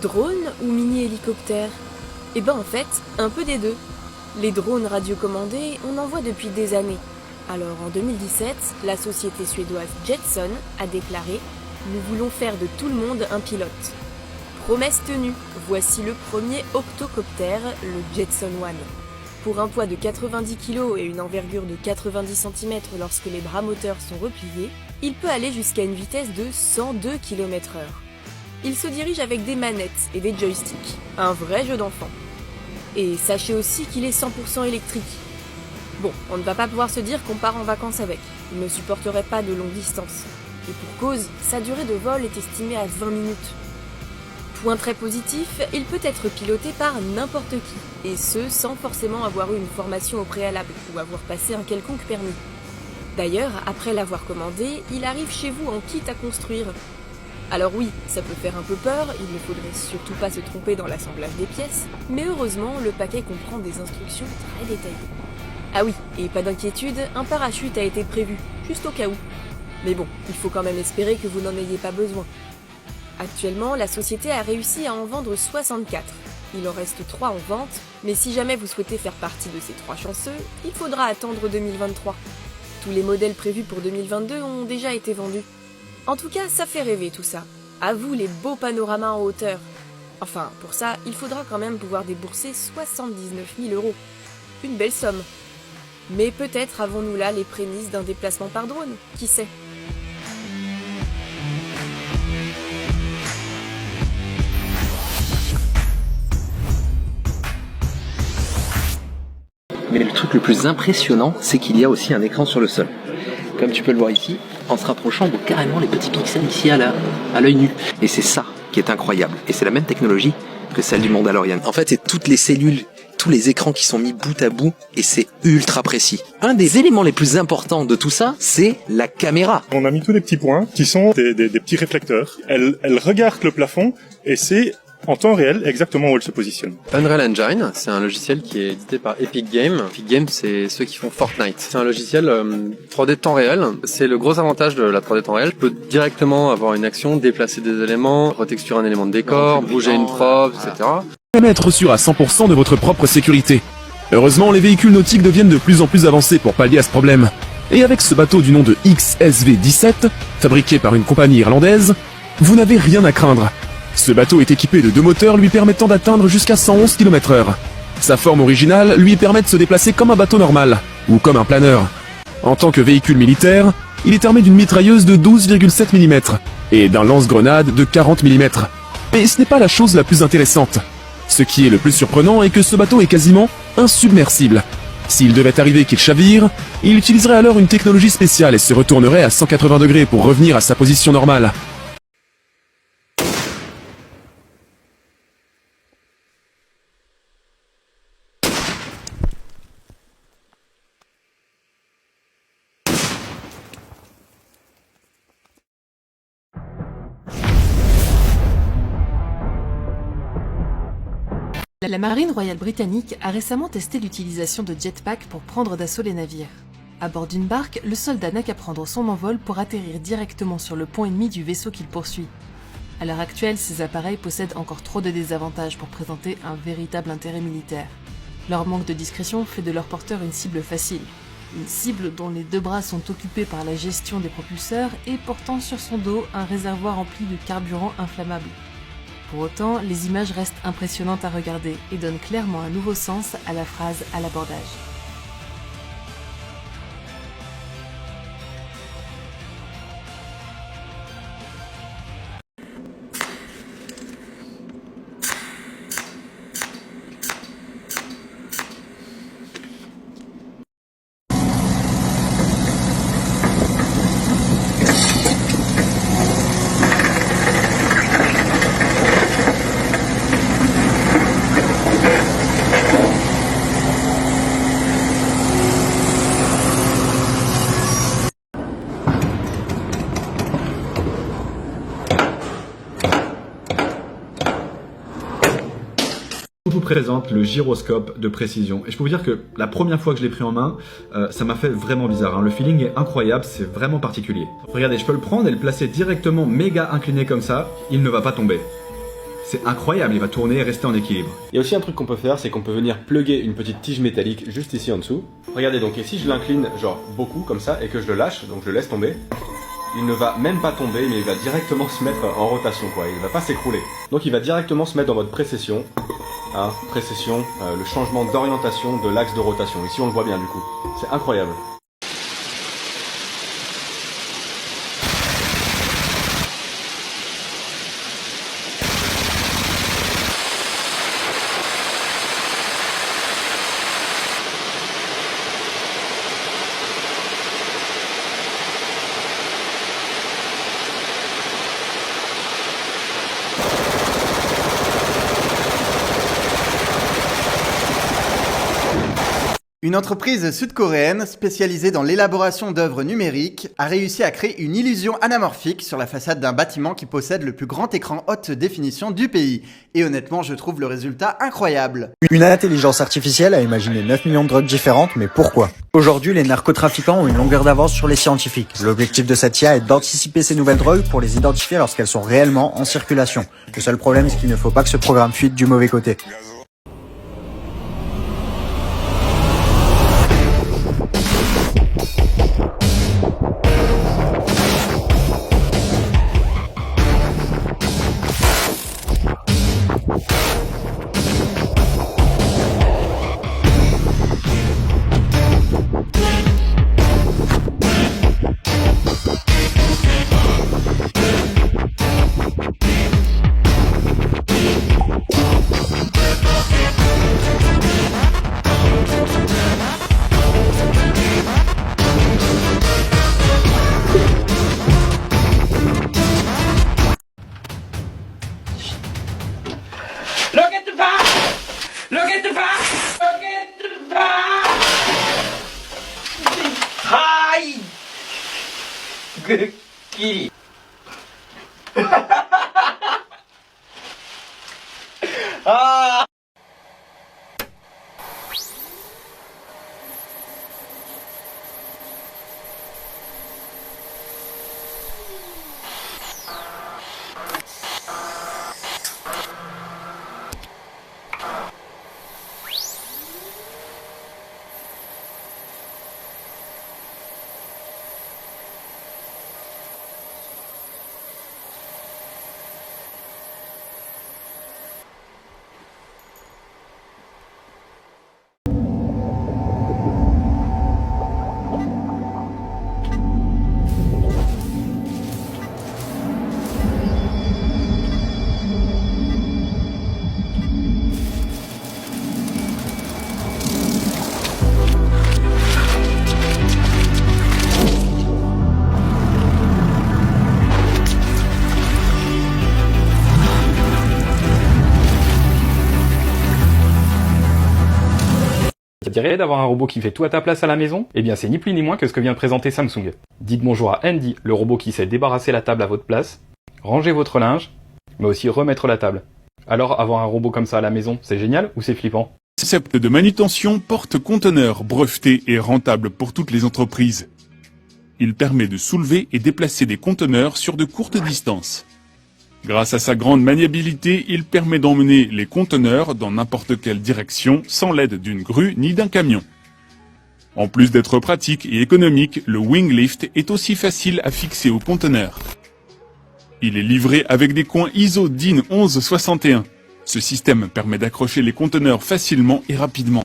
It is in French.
Drone ou mini-hélicoptère? Eh ben en fait, un peu des deux. Les drones radiocommandés, on en voit depuis des années. Alors en 2017, la société suédoise Jetson a déclaré « Nous voulons faire de tout le monde un pilote ». Promesse tenue, voici le premier octocoptère, le Jetson One. Pour un poids de 90 kg et une envergure de 90 cm lorsque les bras moteurs sont repliés, il peut aller jusqu'à une vitesse de 102 km/h. Il se dirige avec des manettes et des joysticks, un vrai jeu d'enfant. Et sachez aussi qu'il est 100% électrique. Bon, on ne va pas pouvoir se dire qu'on part en vacances avec, il ne supporterait pas de longue distance. Et pour cause, sa durée de vol est estimée à 20 minutes. Point très positif, il peut être piloté par n'importe qui, et ce sans forcément avoir eu une formation au préalable ou avoir passé un quelconque permis. D'ailleurs, après l'avoir commandé, il arrive chez vous en kit à construire. Alors oui, ça peut faire un peu peur, il ne faudrait surtout pas se tromper dans l'assemblage des pièces, mais heureusement, le paquet comprend des instructions très détaillées. Ah oui, et pas d'inquiétude, un parachute a été prévu, juste au cas où. Mais bon, il faut quand même espérer que vous n'en ayez pas besoin. Actuellement, la société a réussi à en vendre 64. Il en reste 3 en vente, mais si jamais vous souhaitez faire partie de ces 3 chanceux, il faudra attendre 2023. Tous les modèles prévus pour 2022 ont déjà été vendus. En tout cas, ça fait rêver tout ça. À vous les beaux panoramas en hauteur. Enfin, pour ça, il faudra quand même pouvoir débourser 79 000 €. Une belle somme. Mais peut-être avons-nous là les prémices d'un déplacement par drone, qui sait? Mais le truc le plus impressionnant, c'est qu'il y a aussi un écran sur le sol. Comme tu peux le voir ici, en se rapprochant, on voit carrément les petits pixels ici à l'œil nu. Et c'est ça qui est incroyable. Et c'est la même technologie que celle du Mandalorian. En fait, c'est toutes les cellules, tous les écrans qui sont mis bout à bout, et c'est ultra précis. Un des éléments les plus importants de tout ça, c'est la caméra. On a mis tous les petits points qui sont des petits réflecteurs. Elle regarde le plafond et c'est en temps réel exactement où elle se positionne. Unreal Engine, c'est un logiciel qui est édité par Epic Games. Epic Games, c'est ceux qui font Fortnite. C'est un logiciel 3D temps réel. C'est le gros avantage de la 3D temps réel. Tu peux directement avoir une action, déplacer des éléments, retexturer un élément de décor, bouger une prop, etc. Même être sûr à 100% de votre propre sécurité. Heureusement, les véhicules nautiques deviennent de plus en plus avancés pour pallier à ce problème. Et avec ce bateau du nom de XSV-17, fabriqué par une compagnie irlandaise, vous n'avez rien à craindre. Ce bateau est équipé de 2 moteurs lui permettant d'atteindre jusqu'à 111 km/h. Sa forme originale lui permet de se déplacer comme un bateau normal, ou comme un planeur. En tant que véhicule militaire, il est armé d'une mitrailleuse de 12,7 mm et d'un lance-grenade de 40 mm. Mais ce n'est pas la chose la plus intéressante. Ce qui est le plus surprenant est que ce bateau est quasiment insubmersible. S'il devait arriver qu'il chavire, il utiliserait alors une technologie spéciale et se retournerait à 180 degrés pour revenir à sa position normale. La Marine royale britannique a récemment testé l'utilisation de jetpacks pour prendre d'assaut les navires. À bord d'une barque, le soldat n'a qu'à prendre son envol pour atterrir directement sur le pont ennemi du vaisseau qu'il poursuit. À l'heure actuelle, ces appareils possèdent encore trop de désavantages pour présenter un véritable intérêt militaire. Leur manque de discrétion fait de leur porteur une cible facile. Une cible dont les 2 bras sont occupés par la gestion des propulseurs et portant sur son dos un réservoir rempli de carburant inflammable. Pour autant, les images restent impressionnantes à regarder et donnent clairement un nouveau sens à la phrase à l'abordage. Je vous présente le gyroscope de précision et je peux vous dire que la première fois que je l'ai pris en main, ça m'a fait vraiment bizarre, hein. Le feeling est incroyable, c'est vraiment particulier. Regardez, je peux le prendre et le placer directement méga incliné comme ça, il ne va pas tomber. C'est incroyable, il va tourner et rester en équilibre. Il y a aussi un truc qu'on peut faire, c'est qu'on peut venir plugger une petite tige métallique juste ici en dessous. Regardez donc, et si je l'incline genre beaucoup comme ça et que je le lâche, donc je le laisse tomber, il ne va même pas tomber, mais il va directement se mettre en rotation quoi, il ne va pas s'écrouler. Donc il va directement se mettre en mode précession, hein, précession, le changement d'orientation de l'axe de rotation. Ici on le voit bien du coup, c'est incroyable. Une entreprise sud-coréenne spécialisée dans l'élaboration d'œuvres numériques a réussi à créer une illusion anamorphique sur la façade d'un bâtiment qui possède le plus grand écran haute définition du pays. Et honnêtement, je trouve le résultat incroyable. Une intelligence artificielle a imaginé 9 millions de drogues différentes, mais pourquoi? Aujourd'hui, les narcotrafiquants ont une longueur d'avance sur les scientifiques. L'objectif de cette IA est d'anticiper ces nouvelles drogues pour les identifier lorsqu'elles sont réellement en circulation. Le seul problème, c'est qu'il ne faut pas que ce programme fuite du mauvais côté. Ça te dirait d'avoir un robot qui fait tout à ta place à la maison? Eh bien c'est ni plus ni moins que ce que vient de présenter Samsung. Dites bonjour à Andy, le robot qui sait débarrasser la table à votre place, ranger votre linge, mais aussi remettre la table. Alors avoir un robot comme ça à la maison, c'est génial ou c'est flippant? Concept de manutention porte-conteneur breveté et rentable pour toutes les entreprises. Il permet de soulever et déplacer des conteneurs sur de courtes distances. Grâce à sa grande maniabilité, il permet d'emmener les conteneurs dans n'importe quelle direction sans l'aide d'une grue ni d'un camion. En plus d'être pratique et économique, le Wing Lift est aussi facile à fixer au conteneur. Il est livré avec des coins ISO DIN 1161. Ce système permet d'accrocher les conteneurs facilement et rapidement.